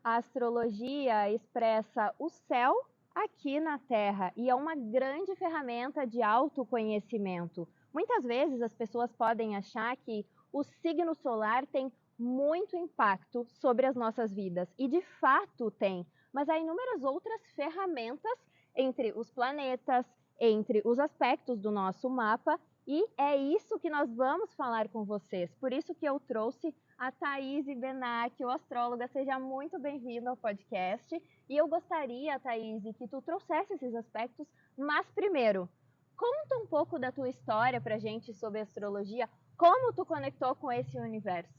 A astrologia expressa o céu aqui na Terra e é uma grande ferramenta de autoconhecimento. Muitas vezes as pessoas podem achar que o signo solar tem muito impacto sobre as nossas vidas, e de fato tem, mas há inúmeras outras ferramentas entre os planetas, entre os aspectos do nosso mapa, e é isso que nós vamos falar com vocês. Por isso que eu trouxe a Thaís Benac, astróloga. Seja muito bem-vinda ao podcast. E eu gostaria, Thaís, que tu trouxesse esses aspectos, mas primeiro, conta um pouco da tua história pra gente sobre astrologia, como tu conectou com esse universo.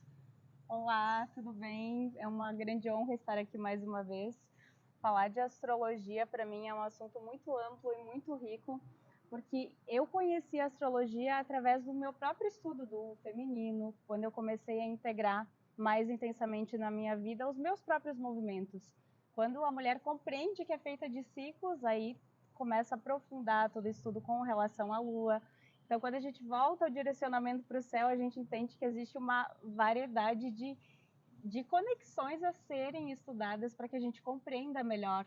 Olá, tudo bem? É uma grande honra estar aqui mais uma vez. Falar de astrologia para mim é um assunto muito amplo e muito rico, porque eu conheci a astrologia através do meu próprio estudo do feminino, quando eu comecei a integrar mais intensamente na minha vida os meus próprios movimentos. Quando a mulher compreende que é feita de ciclos, aí começa a aprofundar todo o estudo com relação à lua. Então, quando a gente volta ao direcionamento para o céu, a gente entende que existe uma variedade de conexões a serem estudadas para que a gente compreenda melhor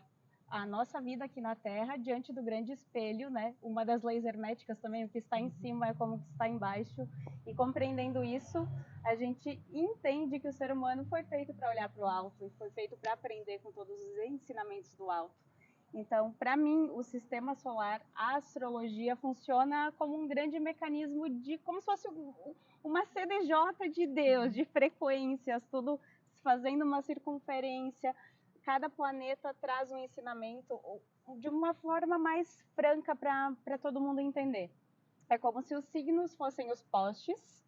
a nossa vida aqui na Terra diante do grande espelho, né? Uma das leis herméticas também, o que está em cima é como o que está embaixo. E compreendendo isso, a gente entende que o ser humano foi feito para olhar para o alto e foi feito para aprender com todos os ensinamentos do alto. Então, para mim, o sistema solar, a astrologia funciona como um grande mecanismo de, como se fosse uma CDJ de Deus, de frequências, tudo fazendo uma circunferência. Cada planeta traz um ensinamento de uma forma mais franca para todo mundo entender. É como se os signos fossem os postes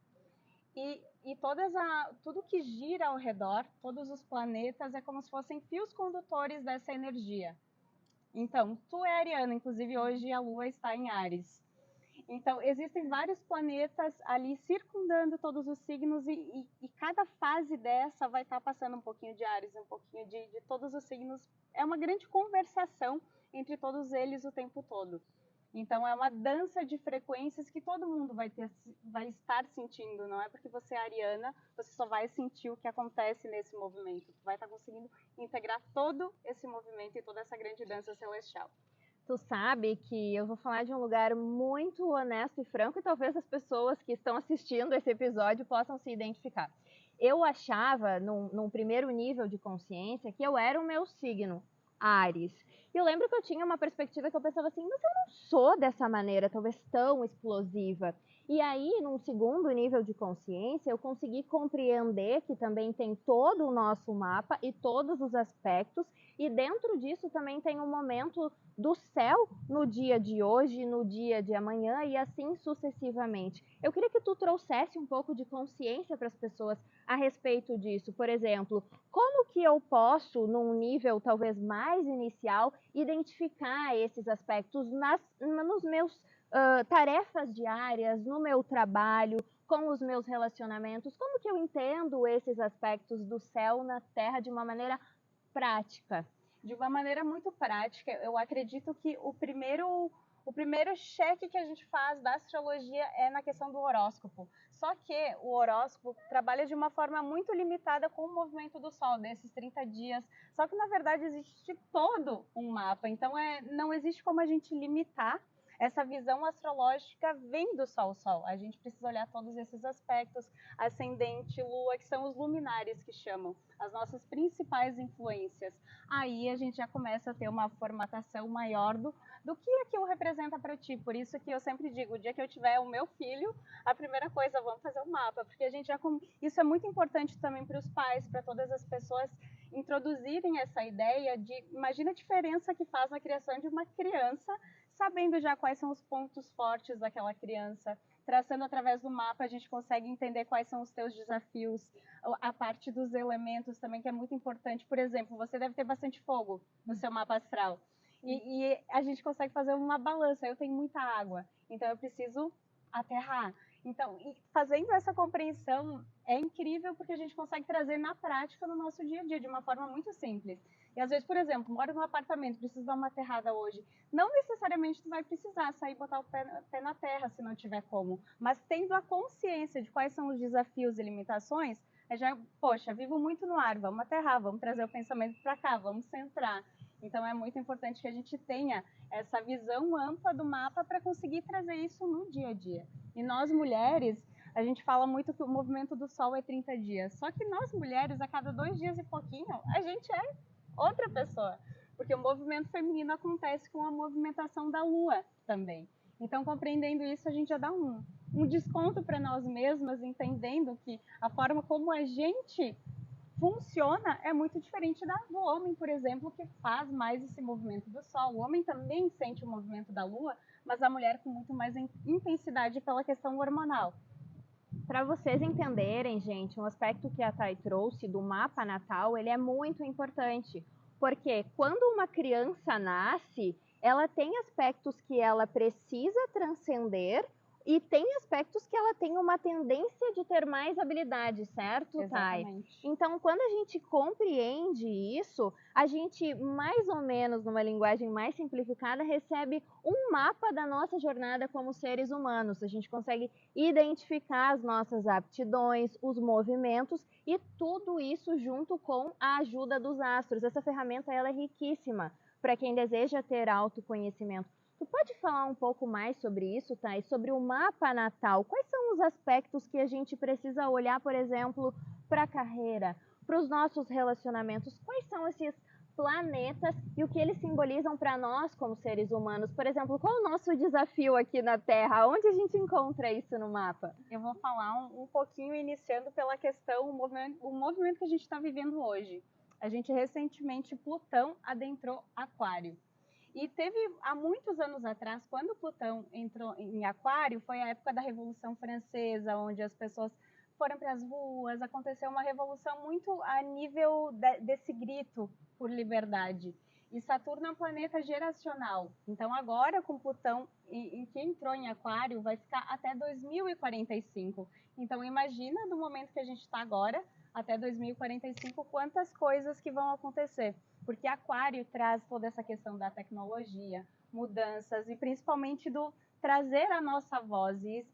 e tudo que gira ao redor, todos os planetas, é como se fossem fios condutores dessa energia. Então, tu é ariana, inclusive hoje a Lua está em Áries. Então, existem vários planetas ali circundando todos os signos e cada fase dessa vai estar passando um pouquinho de Áries, um pouquinho de todos os signos. É uma grande conversação entre todos eles o tempo todo. Então, é uma dança de frequências que todo mundo vai estar sentindo. Não é porque você é ariana, você só vai sentir o que acontece nesse movimento. Vai estar conseguindo integrar todo esse movimento e toda essa grande dança celestial. Tu sabe que eu vou falar de um lugar muito honesto e franco, e talvez as pessoas que estão assistindo esse episódio possam se identificar. Eu achava, num primeiro nível de consciência, que eu era o meu signo, Áries. E eu lembro que eu tinha uma perspectiva que eu pensava assim, mas eu não sou dessa maneira, talvez tão explosiva. E aí, num segundo nível de consciência, eu consegui compreender que também tem todo o nosso mapa e todos os aspectos, e dentro disso também tem um momento do céu no dia de hoje, no dia de amanhã e assim sucessivamente. Eu queria que tu trouxesse um pouco de consciência para as pessoas a respeito disso. Por exemplo, como que eu posso, num nível talvez mais inicial, identificar esses aspectos nos meus tarefas diárias, no meu trabalho, com os meus relacionamentos? Como que eu entendo esses aspectos do céu na Terra de uma maneira prática? De uma maneira muito prática, eu acredito que o primeiro cheque que a gente faz da astrologia é na questão do horóscopo. Só que o horóscopo trabalha de uma forma muito limitada com o movimento do Sol, desses 30 dias. Só que, na verdade, existe todo um mapa. Então, não existe como a gente limitar. Essa visão astrológica vem do Sol. A gente precisa olhar todos esses aspectos, ascendente, lua, que são os luminares que chamam, as nossas principais influências. Aí a gente já começa a ter uma formatação maior do que aquilo representa para ti. Por isso que eu sempre digo, o dia que eu tiver o meu filho, a primeira coisa, vamos fazer um mapa, porque a gente já isso é muito importante também para os pais, para todas as pessoas introduzirem essa ideia de, imagina a diferença que faz na criação de uma criança, sabendo já quais são os pontos fortes daquela criança, traçando através do mapa, a gente consegue entender quais são os teus desafios, a parte dos elementos também, que é muito importante. Por exemplo, você deve ter bastante fogo no seu mapa astral. E a gente consegue fazer uma balança. Eu tenho muita água, então eu preciso aterrar. Então, fazendo essa compreensão é incrível porque a gente consegue trazer na prática no nosso dia a dia, de uma forma muito simples. E às vezes, por exemplo, moro num apartamento, preciso dar uma aterrada hoje. Não necessariamente tu vai precisar sair e botar o pé na terra se não tiver como. Mas tendo a consciência de quais são os desafios e limitações, Poxa, vivo muito no ar, vamos aterrar, vamos trazer o pensamento para cá, vamos centrar. Então é muito importante que a gente tenha essa visão ampla do mapa para conseguir trazer isso no dia a dia. E nós mulheres, a gente fala muito que o movimento do Sol é 30 dias. Só que nós mulheres, a cada 2 dias e pouquinho, a gente é outra pessoa. Porque o movimento feminino acontece com a movimentação da Lua também. Então, compreendendo isso, a gente já dá um desconto para nós mesmas, entendendo que a forma como a gente funciona é muito diferente do homem, por exemplo, que faz mais esse movimento do Sol. O homem também sente o movimento da Lua, mas a mulher com muito mais intensidade pela questão hormonal. Para vocês entenderem, gente, um aspecto que a Thay trouxe do mapa natal, ele é muito importante, porque quando uma criança nasce, ela tem aspectos que ela precisa transcender e tem aspectos que ela tem uma tendência de ter mais habilidade, certo, Thay? Exatamente. Então, quando a gente compreende isso, a gente, mais ou menos, numa linguagem mais simplificada, recebe um mapa da nossa jornada como seres humanos. A gente consegue identificar as nossas aptidões, os movimentos e tudo isso junto com a ajuda dos astros. Essa ferramenta ela é riquíssima para quem deseja ter autoconhecimento. Tu pode falar um pouco mais sobre isso, Thay? Sobre o mapa natal. Quais são os aspectos que a gente precisa olhar, por exemplo, para a carreira, para os nossos relacionamentos? Quais são esses planetas e o que eles simbolizam para nós como seres humanos? Por exemplo, qual é o nosso desafio aqui na Terra? Onde a gente encontra isso no mapa? Eu vou falar um pouquinho iniciando pela questão, o movimento que a gente está vivendo hoje. A gente recentemente, Plutão adentrou Aquário. E teve há muitos anos atrás, quando Plutão entrou em Aquário, foi a época da Revolução Francesa, onde as pessoas foram para as ruas, aconteceu uma revolução muito a nível desse grito por liberdade. E Saturno é um planeta geracional. Então agora com Plutão, em que entrou em Aquário, vai ficar até 2045. Então imagina do momento que a gente está agora até 2045 quantas coisas que vão acontecer. Porque Aquário traz toda essa questão da tecnologia, mudanças e principalmente do trazer a nossa voz e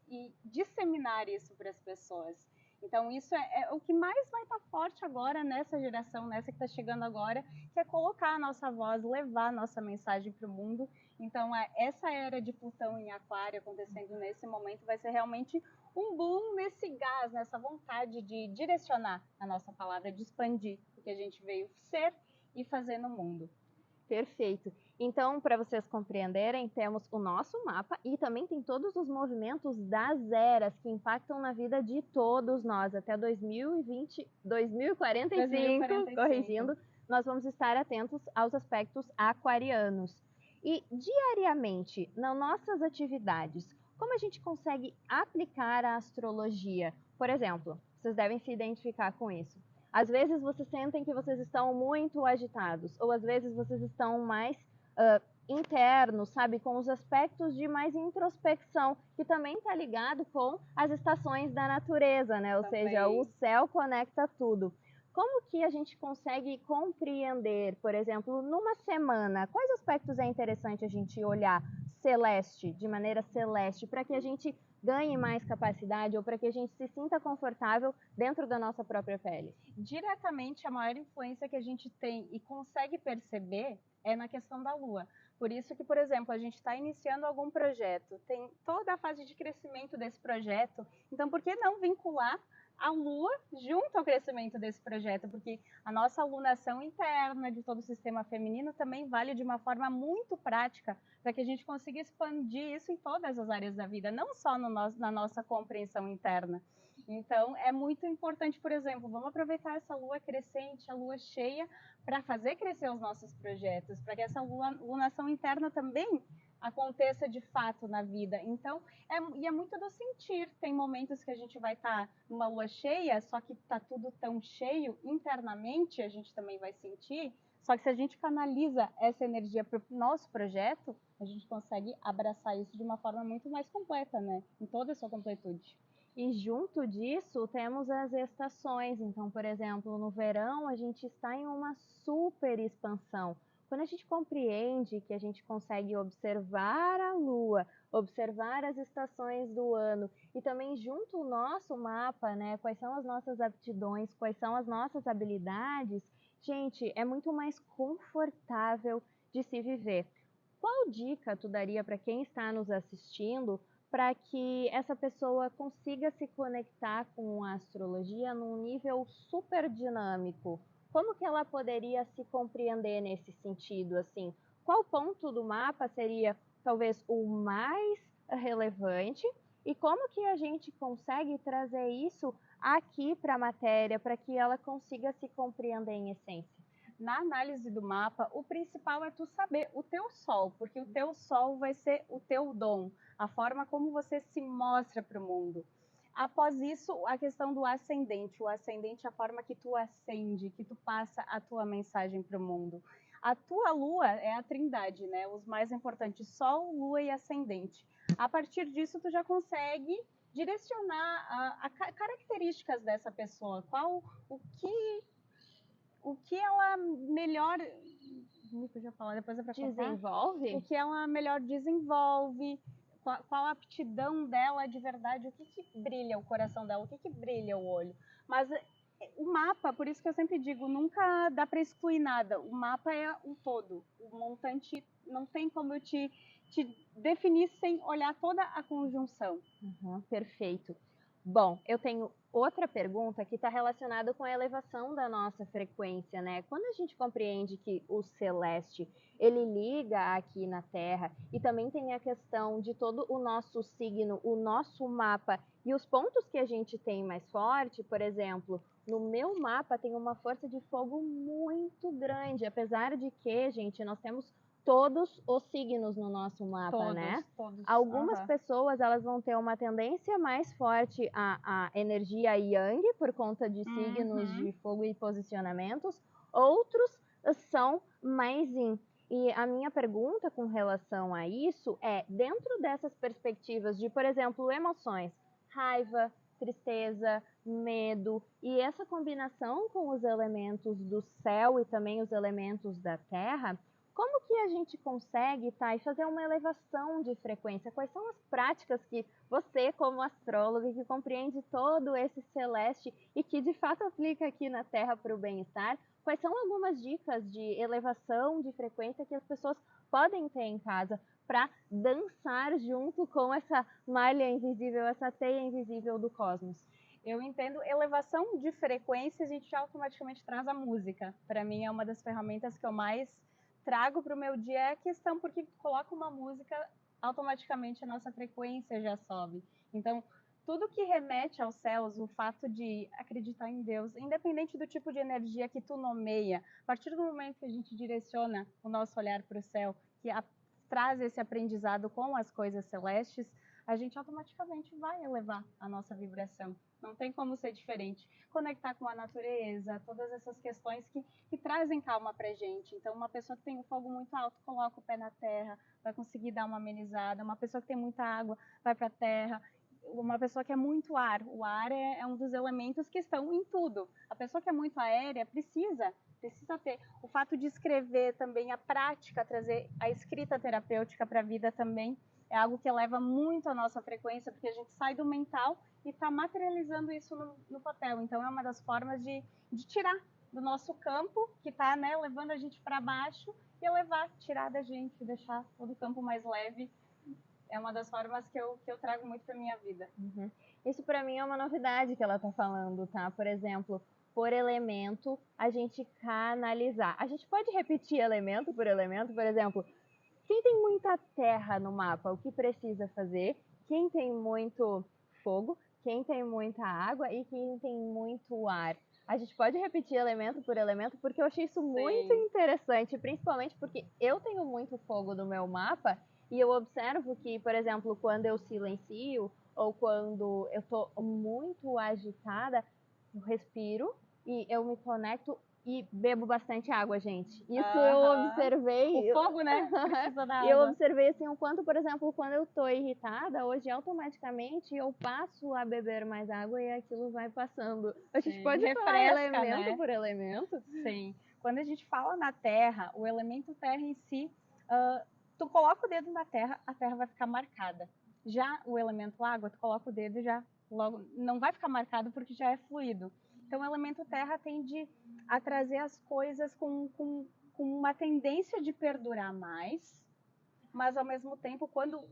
disseminar isso para as pessoas. Então isso é o que mais vai estar forte agora nessa geração, nessa que está chegando agora, que é colocar a nossa voz, levar a nossa mensagem para o mundo. Então essa era de Plutão em Aquário acontecendo nesse momento vai ser realmente um boom nesse gás, nessa vontade de direcionar a nossa palavra, de expandir o que a gente veio ser e fazer no mundo. Perfeito. Então, para vocês compreenderem, temos o nosso mapa e também tem todos os movimentos das eras que impactam na vida de todos nós. Até 2045, corrigindo, nós vamos estar atentos aos aspectos aquarianos. E diariamente, nas nossas atividades, como a gente consegue aplicar a astrologia? Por exemplo, vocês devem se identificar com isso. Às vezes vocês sentem que vocês estão muito agitados, ou às vezes vocês estão mais internos, sabe? Com os aspectos de mais introspecção, que também está ligado com as estações da natureza, né? Ou seja, o céu conecta tudo. Como que a gente consegue compreender, por exemplo, numa semana, quais aspectos é interessante a gente olhar celeste, de maneira celeste, para que a gente ganhe mais capacidade ou para que a gente se sinta confortável dentro da nossa própria pele? Diretamente, a maior influência que a gente tem e consegue perceber é na questão da Lua. Por isso que, por exemplo, a gente está iniciando algum projeto, tem toda a fase de crescimento desse projeto, então por que não vincular a Lua junto ao crescimento desse projeto? Porque a nossa alunação interna de todo o sistema feminino também vale de uma forma muito prática para que a gente consiga expandir isso em todas as áreas da vida, não só na nossa compreensão interna. Então, é muito importante, por exemplo, vamos aproveitar essa lua crescente, a lua cheia, para fazer crescer os nossos projetos, para que essa lunação interna também aconteça de fato na vida. Então, é muito do sentir. Tem momentos que a gente vai estar numa lua cheia, só que está tudo tão cheio internamente, a gente também vai sentir. Só que se a gente canaliza essa energia para o nosso projeto, a gente consegue abraçar isso de uma forma muito mais completa, né? Em toda a sua completude. E junto disso temos as estações. Então, por exemplo, no verão a gente está em uma super expansão. Quando a gente compreende que a gente consegue observar a Lua, observar as estações do ano e também junto o nosso mapa, né, quais são as nossas aptidões, quais são as nossas habilidades, gente, é muito mais confortável de se viver. Qual dica tu daria para quem está nos assistindo para que essa pessoa consiga se conectar com a astrologia num nível super dinâmico? Como que ela poderia se compreender nesse sentido, assim? Qual ponto do mapa seria talvez o mais relevante e como que a gente consegue trazer isso aqui para a matéria para que ela consiga se compreender em essência? Na análise do mapa, o principal é tu saber o teu sol, porque o teu sol vai ser o teu dom, a forma como você se mostra para o mundo. Após isso, a questão do ascendente. O ascendente é a forma que tu ascende, que tu passa a tua mensagem para o mundo. A tua lua é a trindade, né? Os mais importantes, sol, lua e ascendente. A partir disso, tu já consegue direcionar características dessa pessoa. O que ela melhor... Me podia falar, depois é para desenvolve? O que ela melhor desenvolve, qual a aptidão dela de verdade, o que brilha o coração dela, o que brilha o olho. Mas o mapa, por isso que eu sempre digo, nunca dá para excluir nada. O mapa é o todo. O montante não tem como eu te definir sem olhar toda a conjunção. Perfeito. Bom, eu tenho outra pergunta que está relacionada com a elevação da nossa frequência, né? Quando a gente compreende que o celeste, ele liga aqui na Terra e também tem a questão de todo o nosso signo, o nosso mapa e os pontos que a gente tem mais forte, por exemplo, no meu mapa tem uma força de fogo muito grande, apesar de que, gente, nós temos todos os signos no nosso mapa, né? Todos. Algumas pessoas, elas vão ter uma tendência mais forte à energia yang, por conta de signos de fogo e posicionamentos. Outros são mais yin. E a minha pergunta com relação a isso é, dentro dessas perspectivas de, por exemplo, emoções, raiva, tristeza, medo, e essa combinação com os elementos do céu e também os elementos da terra, como que a gente consegue, e fazer uma elevação de frequência? Quais são as práticas que você, como astrólogo, que compreende todo esse celeste e que de fato aplica aqui na Terra para o bem-estar, quais são algumas dicas de elevação de frequência que as pessoas podem ter em casa para dançar junto com essa malha invisível, essa teia invisível do cosmos? Eu entendo, elevação de frequência, a gente automaticamente traz a música. Para mim é uma das ferramentas que eu mais trago para o meu dia, é a questão porque tu coloca uma música, automaticamente a nossa frequência já sobe. Então, tudo que remete aos céus, o fato de acreditar em Deus, independente do tipo de energia que tu nomeia, a partir do momento que a gente direciona o nosso olhar para o céu, que traz esse aprendizado com as coisas celestes, a gente automaticamente vai elevar a nossa vibração. Não tem como ser diferente. Conectar com a natureza, todas essas questões que trazem calma pra gente. Então, uma pessoa que tem o fogo muito alto, coloca o pé na terra, vai conseguir dar uma amenizada. Uma pessoa que tem muita água, vai pra terra. Uma pessoa que é muito ar, o ar é um dos elementos que estão em tudo. A pessoa que é muito aérea precisa ter. O fato de escrever também, a prática, trazer a escrita terapêutica para a vida também, é algo que eleva muito a nossa frequência, porque a gente sai do mental e está materializando isso no papel. Então, é uma das formas de tirar do nosso campo, que está, né, levando a gente para baixo, e elevar, tirar da gente, deixar todo o campo mais leve. É uma das formas que eu trago muito para minha vida. Isso para mim é uma novidade que ela está falando, tá? Por exemplo, por elemento, a gente canalizar. A gente pode repetir elemento, por exemplo, quem tem muita terra no mapa, o que precisa fazer? Quem tem muito fogo, quem tem muita água e quem tem muito ar. A gente pode repetir elemento por elemento, porque eu achei isso muito interessante, principalmente porque eu tenho muito fogo no meu mapa e eu observo que, por exemplo, quando eu silencio ou quando eu tô muito agitada, eu respiro e eu me conecto e bebo bastante água, gente. Isso eu observei. O fogo, né? Precisa da água. Eu observei assim o quanto, por exemplo, quando eu tô irritada, hoje automaticamente eu passo a beber mais água e aquilo vai passando. A gente pode falar elemento por elemento? Sim. Quando a gente fala na terra, o elemento terra em si, tu coloca o dedo na terra, a terra vai ficar marcada. Já o elemento água, tu coloca o dedo e já logo não vai ficar marcado porque já é fluido. Então, o elemento terra tende a trazer as coisas com uma tendência de perdurar mais, mas ao mesmo tempo, quando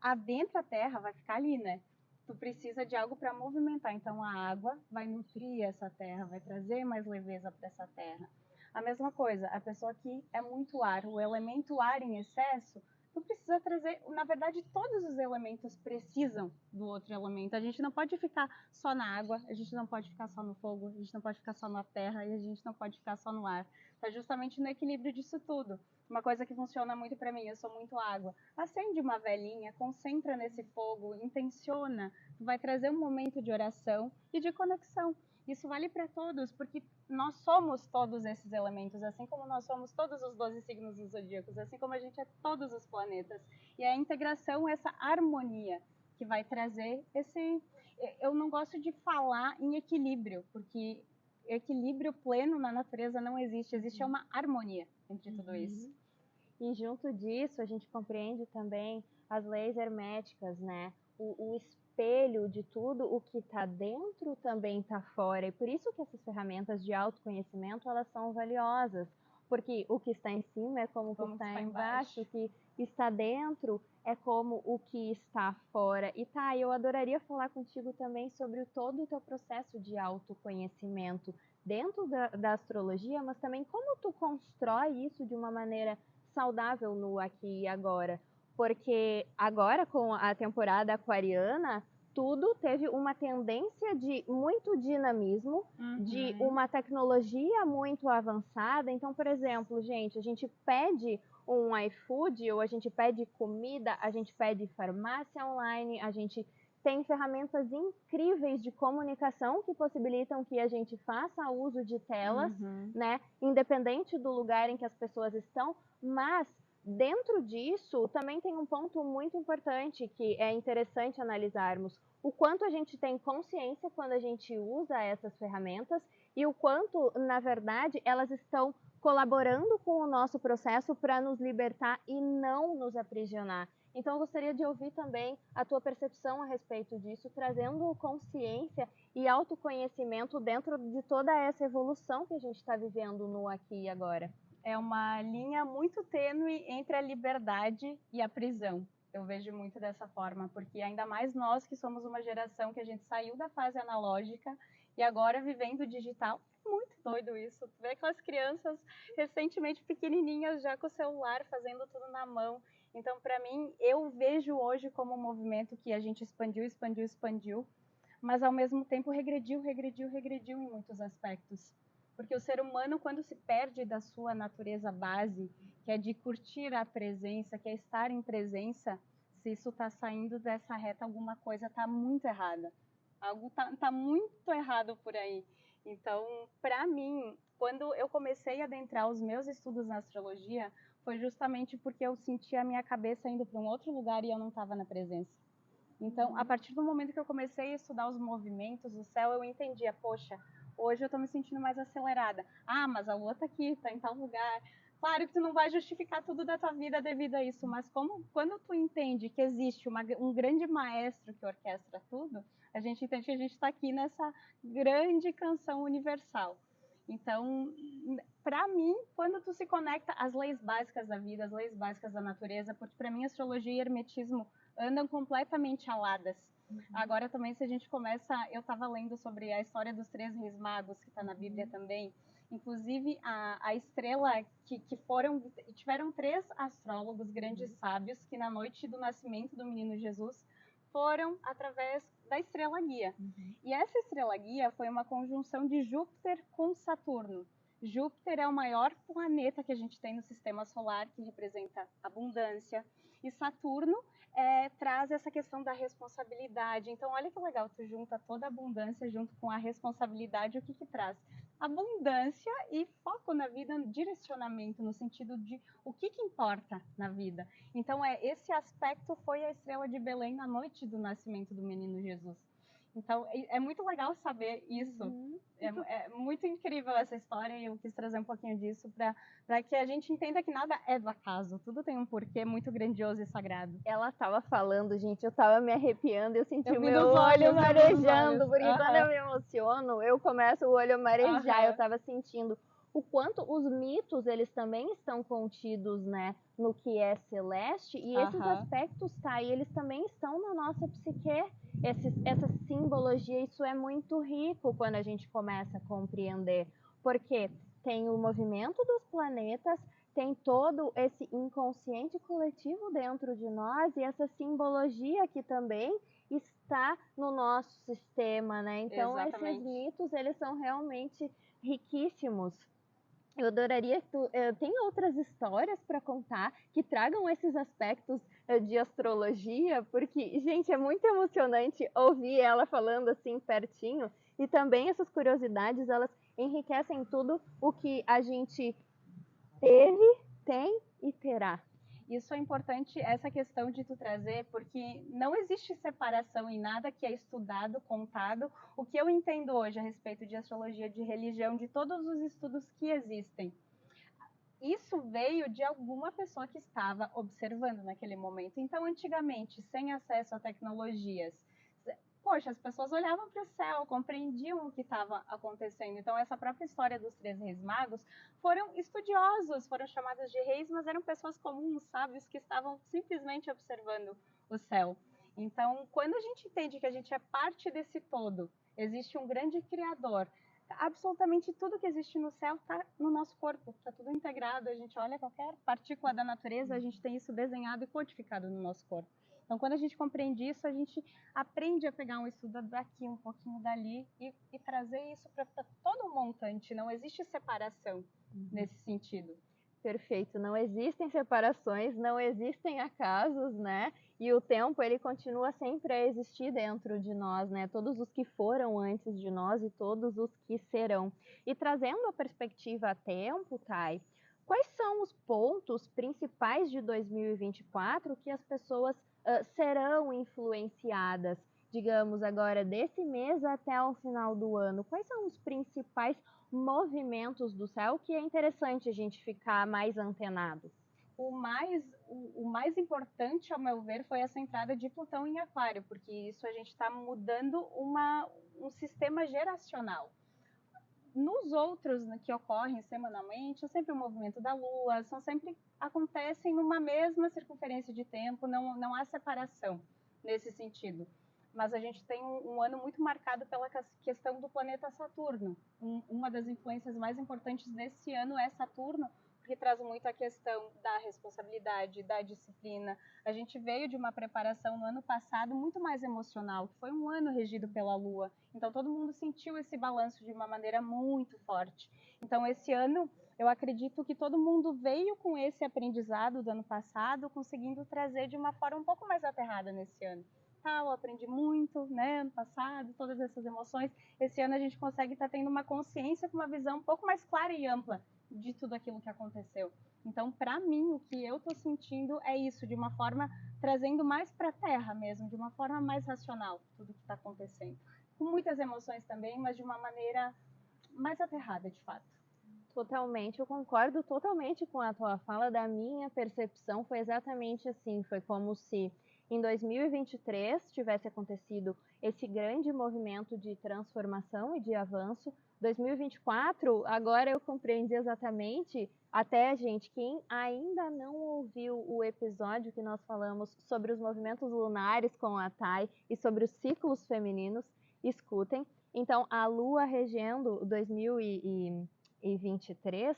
adentra a terra, vai ficar ali, né? Tu precisa de algo para movimentar. Então, a água vai nutrir essa terra, vai trazer mais leveza para essa terra. A mesma coisa, a pessoa que é muito ar, o elemento ar em excesso, tu precisa trazer, na verdade, todos os elementos precisam do outro elemento. A gente não pode ficar só na água, a gente não pode ficar só no fogo, a gente não pode ficar só na terra e a gente não pode ficar só no ar. Tá justamente no equilíbrio disso tudo. Uma coisa que funciona muito para mim, eu sou muito água. Acende uma velinha, concentra nesse fogo, intenciona, vai trazer um momento de oração e de conexão. Isso vale para todos, porque nós somos todos esses elementos, assim como nós somos todos os 12 signos dos zodíacos, assim como a gente é todos os planetas. E é a integração, essa harmonia, que vai trazer esse... Eu não gosto de falar em equilíbrio, porque equilíbrio pleno na natureza não existe, existe uma harmonia entre tudo isso. E junto disso, a gente compreende também as leis herméticas, né? O espelho de tudo o que está dentro também está fora. E por isso que essas ferramentas de autoconhecimento, elas são valiosas. Porque o que está em cima é como o que está embaixo, o que está dentro é como o que está fora. E tá, eu adoraria falar contigo também sobre todo o teu processo de autoconhecimento dentro da astrologia, mas também como tu constrói isso de uma maneira saudável no aqui e agora. Porque agora, com a temporada aquariana, tudo teve uma tendência de muito dinamismo, de uma tecnologia muito avançada. Então, por exemplo, gente, a gente pede um iFood ou a gente pede comida, a gente pede farmácia online, a gente tem ferramentas incríveis de comunicação que possibilitam que a gente faça uso de telas, né, independente do lugar em que as pessoas estão, mas dentro disso também tem um ponto muito importante que é interessante analisarmos: o quanto a gente tem consciência quando a gente usa essas ferramentas e o quanto, na verdade, elas estão colaborando com o nosso processo para nos libertar e não nos aprisionar. Então, eu gostaria de ouvir também a tua percepção a respeito disso, trazendo consciência e autoconhecimento dentro de toda essa evolução que a gente está vivendo no aqui e agora. É uma linha muito tênue entre a liberdade e a prisão. Eu vejo muito dessa forma, porque ainda mais nós que somos uma geração que a gente saiu da fase analógica e agora vivendo o digital. É muito doido isso. Tu vê aquelas crianças recentemente pequenininhas já com o celular, fazendo tudo na mão. Então, para mim, eu vejo hoje como um movimento que a gente expandiu, mas ao mesmo tempo regrediu em muitos aspectos. Porque o ser humano, quando se perde da sua natureza base, que é de curtir a presença, que é estar em presença, se isso está saindo dessa reta, alguma coisa está muito errada. Algo tá muito errado por aí. Então, para mim, quando eu comecei a adentrar os meus estudos na astrologia, foi justamente porque eu sentia a minha cabeça indo para um outro lugar e eu não estava na presença. Então, a partir do momento que eu comecei a estudar os movimentos do céu, eu entendia, poxa, hoje eu estou me sentindo mais acelerada. Ah, mas a lua está aqui, está em tal lugar. Claro que tu não vai justificar tudo da tua vida devido a isso, mas quando tu entende que existe um grande maestro que orquestra tudo, a gente entende que a gente está aqui nessa grande canção universal. Então, para mim, quando tu se conecta às leis básicas da vida, às leis básicas da natureza, porque para mim astrologia e hermetismo andam completamente aladas. Agora também, se a gente começa... Eu estava lendo sobre a história dos 3 reis magos, que está na Bíblia também. Inclusive, a estrela que tiveram 3 astrólogos, grandes sábios, que na noite do nascimento do menino Jesus foram através da estrela guia. E essa estrela guia foi uma conjunção de Júpiter com Saturno. Júpiter é o maior planeta que a gente tem no sistema solar, que representa abundância. E Saturno traz essa questão da responsabilidade. Então, olha que legal, tu junta toda a abundância junto com a responsabilidade, o que que traz? Abundância e foco na vida, direcionamento, no sentido de o que importa na vida. Então, esse aspecto foi a estrela de Belém na noite do nascimento do menino Jesus. Então, é muito legal saber isso. É muito incrível essa história e eu quis trazer um pouquinho disso para que a gente entenda que nada é do acaso, tudo tem um porquê muito grandioso e sagrado. Ela tava falando, gente, eu tava me arrepiando, eu senti Eu o vi meu nos olhos, olho marejando, olhos. porque quando eu me emociono, eu começo o olho a marejar, eu tava sentindo o quanto os mitos, eles também estão contidos, né, no que é celeste, e esses aspectos, tá, e eles também estão na nossa psique, essa simbologia, isso é muito rico quando a gente começa a compreender, porque tem o movimento dos planetas, tem todo esse inconsciente coletivo dentro de nós e essa simbologia que também está no nosso sistema, né? Então, esses mitos, eles são realmente riquíssimos. Eu adoraria que tu tem outras histórias para contar que tragam esses aspectos de astrologia, porque, gente, é muito emocionante ouvir ela falando assim pertinho, e também essas curiosidades, elas enriquecem tudo o que a gente teve, tem e terá. Isso é importante, essa questão de tu trazer, porque não existe separação em nada que é estudado, contado. O que eu entendo hoje a respeito de astrologia, de religião, de todos os estudos que existem, isso veio de alguma pessoa que estava observando naquele momento. Então, antigamente, sem acesso a tecnologias, poxa, as pessoas olhavam para o céu, compreendiam o que estava acontecendo. Então, essa própria história dos 3 reis magos foram estudiosos, foram chamados de reis, mas eram pessoas comuns, sábios, que estavam simplesmente observando o céu. Então, quando a gente entende que a gente é parte desse todo, existe um grande criador, absolutamente tudo que existe no céu está no nosso corpo, está tudo integrado. A gente olha qualquer partícula da natureza, a gente tem isso desenhado e codificado no nosso corpo. Então, quando a gente compreende isso, a gente aprende a pegar um estudo daqui, um pouquinho dali e trazer isso para todo o montante. Não existe separação nesse sentido. Perfeito, não existem separações, não existem acasos, né? E o tempo, ele continua sempre a existir dentro de nós, né? Todos os que foram antes de nós e todos os que serão. E trazendo a perspectiva a tempo, Thay, quais são os pontos principais de 2024 que as pessoas serão influenciadas, digamos agora, desse mês até o final do ano? Quais são os principais movimentos do céu que é interessante a gente ficar mais antenado? O mais importante, ao meu ver, foi essa entrada de Plutão em Aquário, porque isso a gente está mudando um sistema geracional. Nos outros, né, que ocorrem semanalmente, é sempre o movimento da Lua, acontecem numa mesma circunferência de tempo, não há separação nesse sentido. Mas a gente tem um ano muito marcado pela questão do planeta Saturno. Uma das influências mais importantes desse ano é Saturno, porque traz muito a questão da responsabilidade, da disciplina. A gente veio de uma preparação no ano passado muito mais emocional, que foi um ano regido pela Lua. Então, todo mundo sentiu esse balanço de uma maneira muito forte. Então, esse ano, eu acredito que todo mundo veio com esse aprendizado do ano passado, conseguindo trazer de uma forma um pouco mais aterrada nesse ano. Eu aprendi muito, né, ano passado, todas essas emoções. Esse ano a gente consegue estar tendo uma consciência com uma visão um pouco mais clara e ampla de tudo aquilo que aconteceu. Então, para mim, o que eu estou sentindo é isso, de uma forma trazendo mais para a Terra mesmo, de uma forma mais racional, tudo que está acontecendo. Com muitas emoções também, mas de uma maneira mais aterrada, de fato. Totalmente, eu concordo totalmente com a tua fala. Da minha percepção foi exatamente assim, foi como se em 2023 tivesse acontecido esse grande movimento de transformação e de avanço. 2024, agora eu compreendi exatamente, até, gente, quem ainda não ouviu o episódio que nós falamos sobre os movimentos lunares com a Thay e sobre os ciclos femininos, escutem. Então, a Lua regendo 2023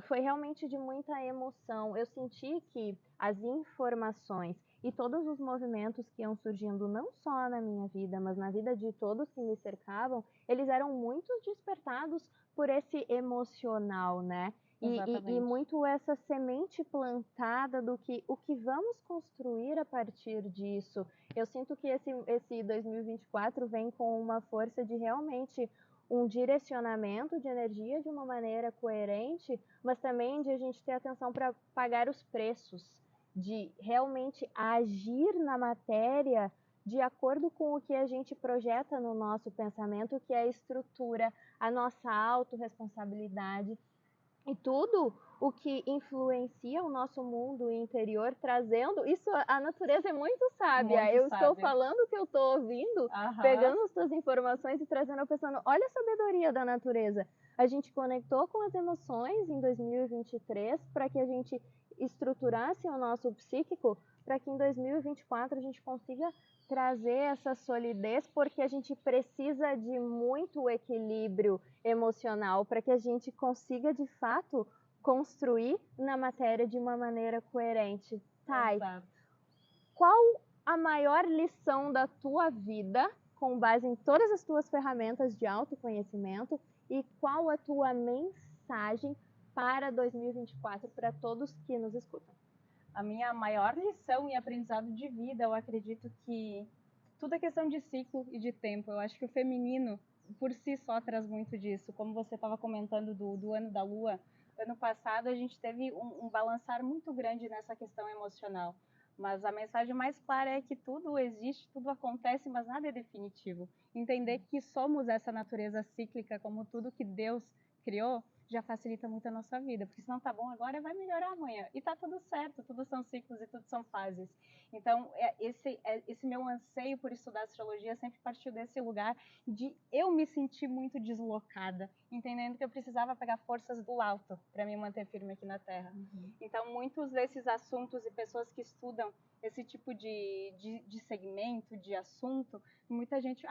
foi realmente de muita emoção. Eu senti que as informações e todos os movimentos que iam surgindo, não só na minha vida, mas na vida de todos que me cercavam, eles eram muito despertados por esse emocional, né? E muito essa semente plantada do que o que vamos construir a partir disso. Eu sinto que esse 2024 vem com uma força de realmente um direcionamento de energia de uma maneira coerente, mas também de a gente ter atenção para pagar os preços, de realmente agir na matéria de acordo com o que a gente projeta no nosso pensamento, que é a estrutura, a nossa autorresponsabilidade e tudo o que influencia o nosso mundo interior, trazendo isso. A natureza é muito sábia. Muito Eu sábia. estou falando o que eu estou ouvindo, pegando as tuas informações e trazendo, pensando, olha a sabedoria da natureza. A gente conectou com as emoções em 2023 para que a gente estruturasse o nosso psíquico, para que em 2024 a gente consiga trazer essa solidez, porque a gente precisa de muito equilíbrio emocional para que a gente consiga de fato construir na matéria de uma maneira coerente. Thay, qual a maior lição da tua vida, com base em todas as tuas ferramentas de autoconhecimento, e qual a tua mensagem para 2024 para todos que nos escutam? A minha maior lição e aprendizado de vida, eu acredito que tudo é questão de ciclo e de tempo. Eu acho que o feminino, por si só, traz muito disso. Como você estava comentando do ano da lua, ano passado a gente teve um balançar muito grande nessa questão emocional. Mas a mensagem mais clara é que tudo existe, tudo acontece, mas nada é definitivo. Entender que somos essa natureza cíclica, como tudo que Deus criou, já facilita muito a nossa vida, porque se não tá bom agora, vai melhorar amanhã. E tá tudo certo, tudo são ciclos e tudo são fases. Então, esse meu anseio por estudar astrologia sempre partiu desse lugar de eu me sentir muito deslocada, entendendo que eu precisava pegar forças do alto para me manter firme aqui na Terra. Então, muitos desses assuntos e pessoas que estudam esse tipo de segmento, de assunto, muita gente,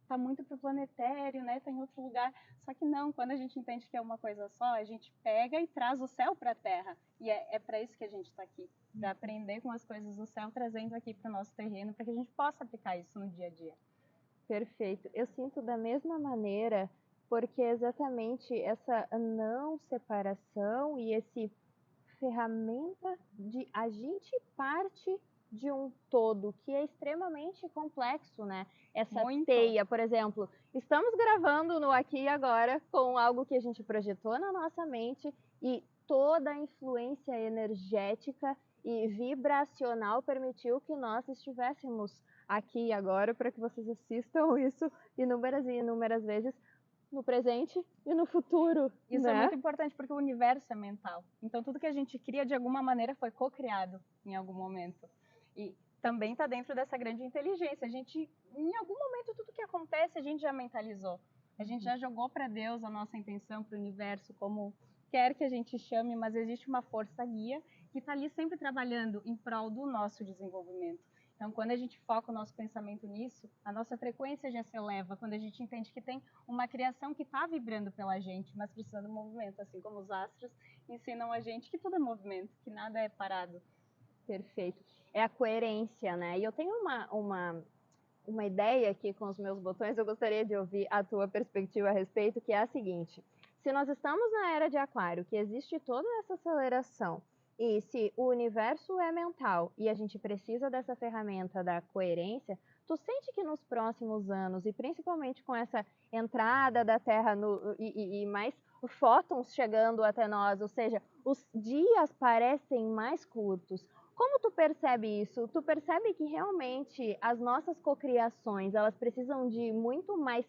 tá muito pro planetário, né? Tá em outro lugar. Só que não, quando a gente entende que é uma coisa só, a gente pega e traz o céu para a Terra. E é para isso que a gente está aqui, para aprender com as coisas do céu, trazendo aqui para o nosso terreno, para que a gente possa aplicar isso no dia a dia. Perfeito. Eu sinto da mesma maneira, porque exatamente essa não separação e esse ferramenta de a gente parte de um todo que é extremamente complexo, né? Essa Muito. teia, por exemplo, estamos gravando no aqui e agora com algo que a gente projetou na nossa mente e toda a influência energética e vibracional permitiu que nós estivéssemos aqui e agora para que vocês assistam isso inúmeras e inúmeras vezes no presente e no futuro. Isso né? é muito importante porque o universo é mental. Então tudo que a gente cria de alguma maneira foi co-criado em algum momento. E também está dentro dessa grande inteligência. A gente, em algum momento, tudo que acontece a gente já mentalizou. A gente já jogou para Deus a nossa intenção, para o universo, como quer que a gente chame, mas existe uma força guia que está ali sempre trabalhando em prol do nosso desenvolvimento. Então, quando a gente foca o nosso pensamento nisso, a nossa frequência já se eleva, quando a gente entende que tem uma criação que está vibrando pela gente, mas precisa do movimento, assim como os astros ensinam a gente que tudo é movimento, que nada é parado. Perfeito. É a coerência, né? E eu tenho uma ideia aqui com os meus botões, eu gostaria de ouvir a tua perspectiva a respeito, que é a seguinte: se nós estamos na era de Aquário, que existe toda essa aceleração, e se o universo é mental e a gente precisa dessa ferramenta da coerência, tu sente que nos próximos anos, e principalmente com essa entrada da Terra e mais fótons chegando até nós, ou seja, os dias parecem mais curtos. Como tu percebe isso? Tu percebe que realmente as nossas cocriações, elas precisam de muito mais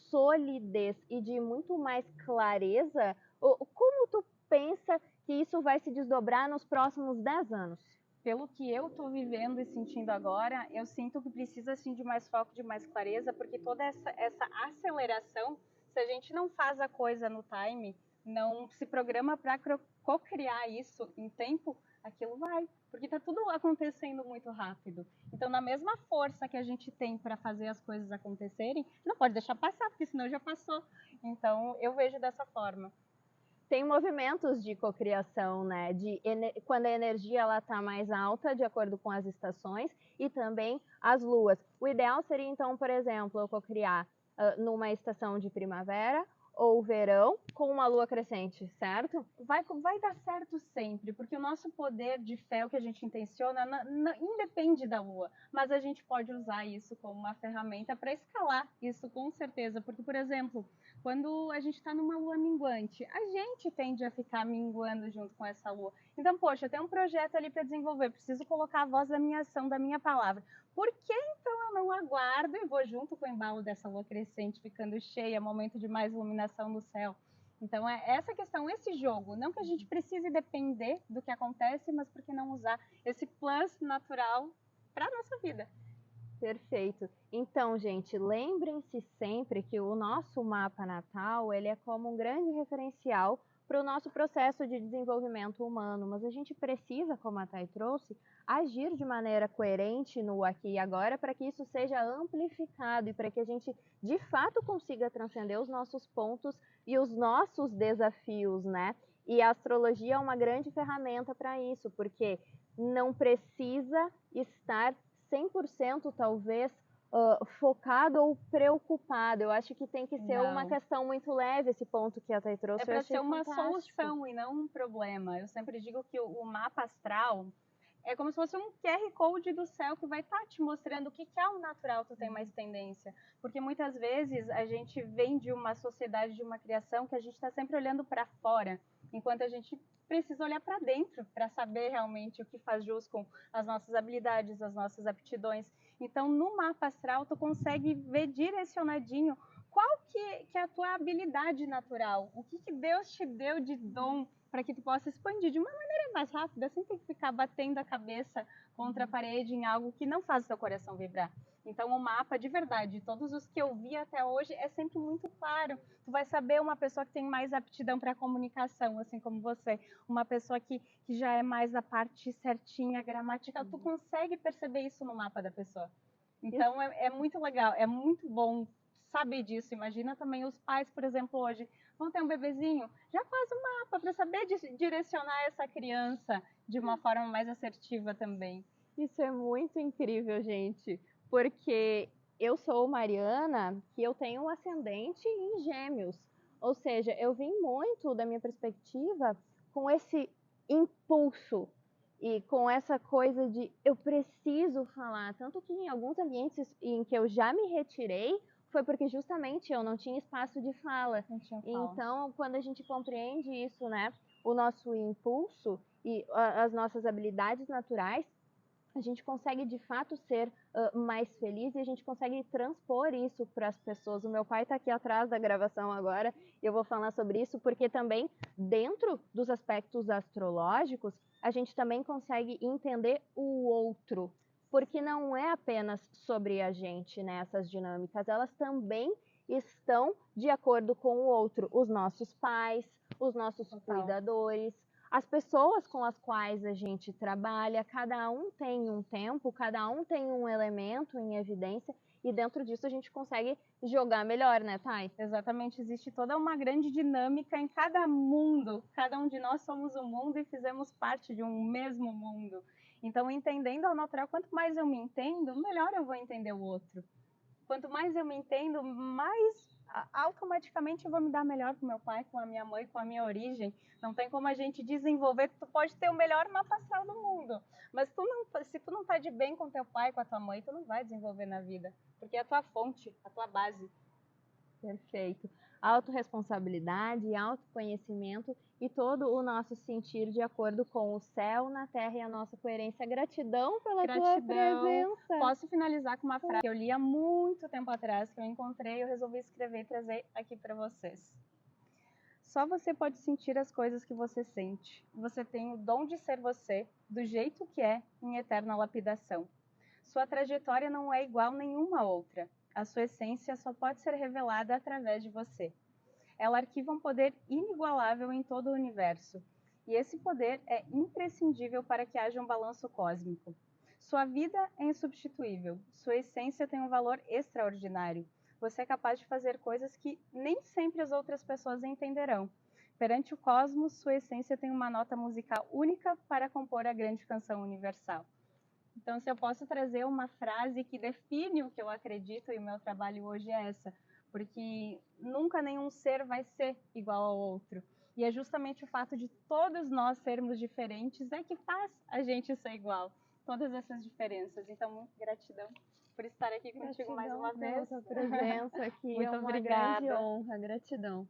solidez e de muito mais clareza? Como tu pensa que isso vai se desdobrar nos próximos 10 anos? Pelo que eu estou vivendo e sentindo agora, eu sinto que precisa assim, de mais foco, de mais clareza, porque toda essa aceleração, se a gente não faz a coisa no time, não se programa para co-criar isso em tempo, aquilo vai, porque está tudo acontecendo muito rápido. Então, na mesma força que a gente tem para fazer as coisas acontecerem, não pode deixar passar, porque senão já passou. Então, eu vejo dessa forma. Tem movimentos de cocriação, né? Quando a energia ela está mais alta, de acordo com as estações, e também as luas. O ideal seria, então, por exemplo, eu cocriar numa estação de primavera ou verão com uma lua crescente, certo? Vai dar certo sempre, porque o nosso poder de fé, o que a gente intenciona, independe da lua, mas a gente pode usar isso como uma ferramenta para escalar isso com certeza, porque, por exemplo, quando a gente está numa lua minguante, a gente tende a ficar minguando junto com essa lua. Então, poxa, tem um projeto ali para desenvolver, preciso colocar a voz da minha ação, da minha palavra. Por que então eu não aguardo e vou junto com o embalo dessa lua crescente, ficando cheia, momento de mais iluminação no céu? Então é essa questão, esse jogo, não que a gente precise depender do que acontece, mas por que não usar esse plus natural para a nossa vida? Perfeito. Então, gente, lembrem-se sempre que o nosso mapa natal, ele é como um grande referencial para o nosso processo de desenvolvimento humano, mas a gente precisa, como a Thay trouxe, agir de maneira coerente no aqui e agora para que isso seja amplificado e para que a gente, de fato, consiga transcender os nossos pontos e os nossos desafios, né? E a astrologia é uma grande ferramenta para isso, porque não precisa estar 100% talvez focado ou preocupado. Eu acho que tem que ser uma questão muito leve esse ponto que a Thay trouxe. É para ser uma solução e não um problema. Eu sempre digo que o mapa astral é como se fosse um QR Code do céu que vai estar te mostrando o que é o natural tu tem mais tendência. Porque muitas vezes a gente vem de uma sociedade, de uma criação que a gente está sempre olhando para fora, enquanto a gente precisa olhar para dentro para saber realmente o que faz jus com as nossas habilidades, as nossas aptidões. Então, no mapa astral, tu consegue ver direcionadinho qual que é a tua habilidade natural, o que Deus te deu de dom para que tu possa expandir de uma maneira mais rápida, sem ter que ficar batendo a cabeça contra a parede em algo que não faz o teu coração vibrar. Então, o mapa, de verdade, todos os que eu vi até hoje, é sempre muito claro. Tu vai saber uma pessoa que tem mais aptidão para comunicação, assim como você. Uma pessoa que já é mais a parte certinha, gramatical. Tu consegue perceber isso no mapa da pessoa. Então, é muito legal, é muito bom saber disso. Imagina também os pais, por exemplo, hoje vão ter um bebezinho, já faz um mapa para saber direcionar essa criança de uma forma mais assertiva também. Isso é muito incrível, gente, porque eu sou Mariana, que eu tenho um ascendente em Gêmeos, ou seja, eu vim muito da minha perspectiva com esse impulso e com essa coisa de eu preciso falar, tanto que em alguns ambientes em que eu já me retirei, foi porque justamente eu não tinha espaço de fala. Então, quando a gente compreende isso, né, o nosso impulso e as nossas habilidades naturais, a gente consegue de fato ser mais feliz e a gente consegue transpor isso para as pessoas. O meu pai está aqui atrás da gravação agora e eu vou falar sobre isso porque também dentro dos aspectos astrológicos a gente também consegue entender o outro, porque não é apenas sobre a gente, né, essas dinâmicas, elas também estão de acordo com o outro, os nossos pais, os nossos cuidadores, as pessoas com as quais a gente trabalha, cada um tem um tempo, cada um tem um elemento em evidência e dentro disso a gente consegue jogar melhor, né, Thay? Exatamente, existe toda uma grande dinâmica em cada mundo, cada um de nós somos um mundo e fizemos parte de um mesmo mundo. Então, entendendo ao natural, quanto mais eu me entendo, melhor eu vou entender o outro. Quanto mais eu me entendo, mais automaticamente eu vou me dar melhor com meu pai, com a minha mãe, com a minha origem. Não tem como a gente desenvolver, tu pode ter o melhor mapa astral do mundo, mas se tu não tá de bem com teu pai, com a tua mãe, tu não vai desenvolver na vida, porque é a tua fonte, a tua base. Perfeito. Autorresponsabilidade, autoconhecimento e todo o nosso sentir de acordo com o céu, na terra e a nossa coerência. Gratidão pela tua presença. Posso finalizar com uma frase que eu li há muito tempo atrás, que eu encontrei e eu resolvi escrever e trazer aqui para vocês. Só você pode sentir as coisas que você sente. Você tem o dom de ser você, do jeito que é, em eterna lapidação. Sua trajetória não é igual a nenhuma outra. A sua essência só pode ser revelada através de você. Ela arquiva um poder inigualável em todo o universo. E esse poder é imprescindível para que haja um balanço cósmico. Sua vida é insubstituível. Sua essência tem um valor extraordinário. Você é capaz de fazer coisas que nem sempre as outras pessoas entenderão. Perante o cosmos, sua essência tem uma nota musical única para compor a grande canção universal. Então, se eu posso trazer uma frase que define o que eu acredito e o meu trabalho hoje é essa, porque nunca nenhum ser vai ser igual ao outro. E é justamente o fato de todos nós sermos diferentes é que faz a gente ser igual. Todas essas diferenças. Então, muito gratidão por estar aqui contigo mais uma vez. Gratidão pela sua presença aqui. Muito é uma obrigada. grande honra. Gratidão.